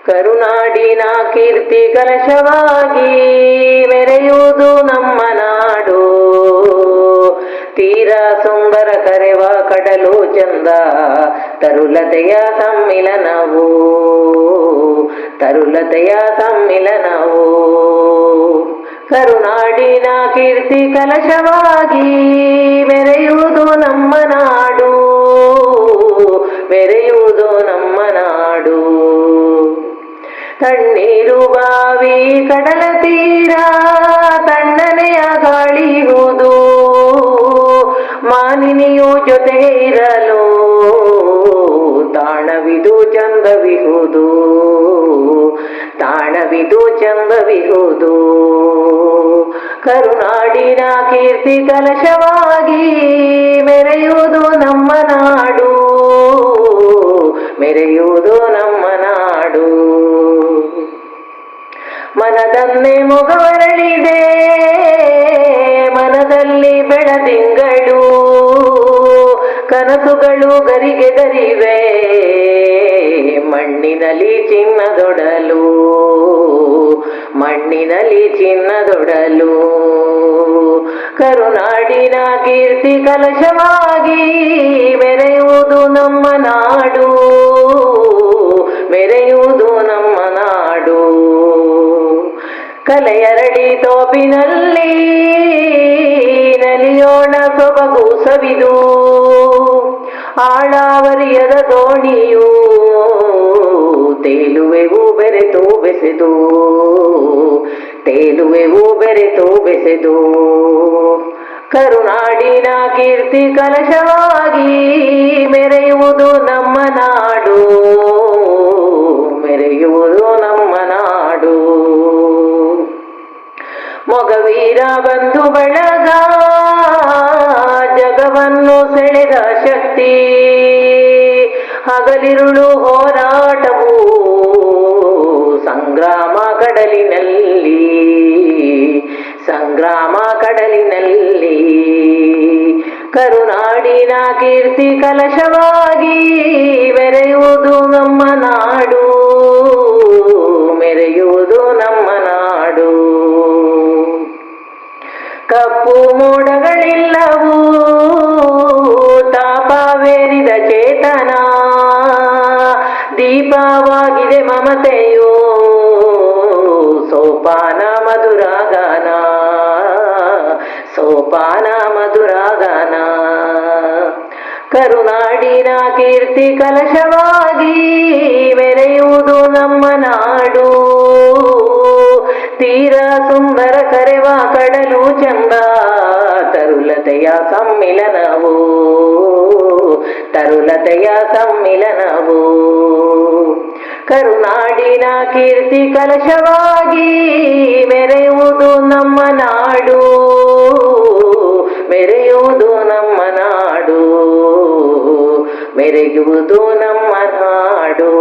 ಕರುನಾಡಿನ ಕೀರ್ತಿ ಕಲಶವಾಗಿ ಮೆರೆಯುವುದು ನಮ್ಮ ನಾಡು. ತೀರ ಸುಂದರ ಕರೆವ ಕಡಲು ಚಂದ, ತರುಲತೆಯ ಸಮ್ಮಿಲನವು, ತರುಲತೆಯ ಸಮ್ಮಿಲನವು. ಕರುನಾಡಿನ ಕೀರ್ತಿ ಕಲಶವಾಗಿ ಮೆರೆಯುವುದು ನಮ್ಮ ನಾಡು, ಮೆರೆಯುವುದು ನಮ್ಮ ನಾಡು. ತಣ್ಣೀರು ಬಾವಿ ಕಡಲ ತೀರ ತಣ್ಣನೆಯ ಗಾಳಿಯುವುದು, ಮಾಲಿನಿಯು ಜೊತೆಗೆ ಇರಲು ತಾಣವಿದು ಚಂದವಿಹುದು, ತಾಣವಿದು ಚಂದವಿಹುದು. ಕರುನಾಡಿನ ಕೀರ್ತಿ ಕಲಶವಾಗಿ ಮೆರೆಯುವುದು ನಮ್ಮ ನಾಡು, ಮೆರೆಯುವುದು ನಮ್ಮ ನಾಡು. ಮನದನ್ನೇ ಮೊಗವರಳಿದೆ ಮನದಲ್ಲಿ ಬೆಳದಿಂಗಳು, ಕನಸುಗಳು ಗರಿಗೆದರಿವೆ ಮಣ್ಣಿನಲ್ಲಿ ಚಿನ್ನದೊಡಲು, ಮಣ್ಣಿನಲ್ಲಿ ಚಿನ್ನದೊಡಲು. ಕರುನಾಡಿನ ಕೀರ್ತಿ ಕಲಶವಾಗಿ ಮೆರೆಯುವುದು ನಮ್ಮ ನಾಡು, ಮೆರೆಯುವುದು ನಮ್ಮ ನಾಡು. ಕಲೆಯರಡಿ ತೋಪಿನಲ್ಲಿ ನಲಿಯೋಣ ಸೊಬಗು ಸವಿದು, ಆಳಾವರಿಯದ ದೋಣಿಯು ತೇಲುವೆವು ಬೆರೆತು ಬೆಸೆದು, ತೇಲುವೆವು ಬೆರೆತು ಬೆಸೆದು. ಕರುನಾಡಿನ ಕೀರ್ತಿ ಕಲಶವಾಗಿ ಮೆರೆಯುವುದು ನಮ್ಮ ನಾಡು, ಮೆರೆಯುವುದು ನಮ್ಮ ನಾಡು. ಮೊಗವೀರ ಬಂಧು ಬಳಗ ಜಗವನ್ನು ಸೆಳೆದ ಶಕ್ತಿ, ಹಗಲಿರುಳು ಹೋರಾಟವು ಸಂಗ್ರಾಮ ಕಡಲಿನಲ್ಲಿ, ಸಂಗ್ರಾಮ ಕಡಲಿನಲ್ಲಿ. ಕರುನಾಡಿನ ಕೀರ್ತಿ ಕಲಶವಾಗಿ ಮೆರೆಯುವುದು ನಮ್ಮ ನಾಡು, ಮೆರೆಯುವುದು ನಮ್ಮ ನಾಡು. ಕಪ್ಪು ಮೋಡಗಳಿಲ್ಲವೂ ತಾಪವೇರಿದ ಚೇತನ, ದೀಪವಾಗಿದೆ ಮಮತೆಯೋ ಸೋಪಾನ ಮಧುರಾಗಾನ, ಸೋಪಾನ ಮಧುರಾಗಾನ. ಕರುನಾಡಿನ ಕೀರ್ತಿ ಕಲಶವಾಗಿ ಮೆರೆಯುವುದು ನಮ್ಮ ನಾಡು, ತೀರ ಸುಂದರ ಕರೆವ ಕಡಲು ಚಂದ, ತರುಲತೆಯ ಸಮ್ಮಿಲನವು, ತರುಲತೆಯ ಸಮ್ಮಿಲನವು. ಕರುನಾಡಿನ ಕೀರ್ತಿ ಕಲಶವಾಗಿ ಮೆರೆಯುವುದು ನಮ್ಮ ನಾಡು, ಮೆರೆಯುವುದು ನಮ್ಮ ನಾಡು, ಮೆರೆಯುವುದು ನಮ್ಮ ನಾಡು.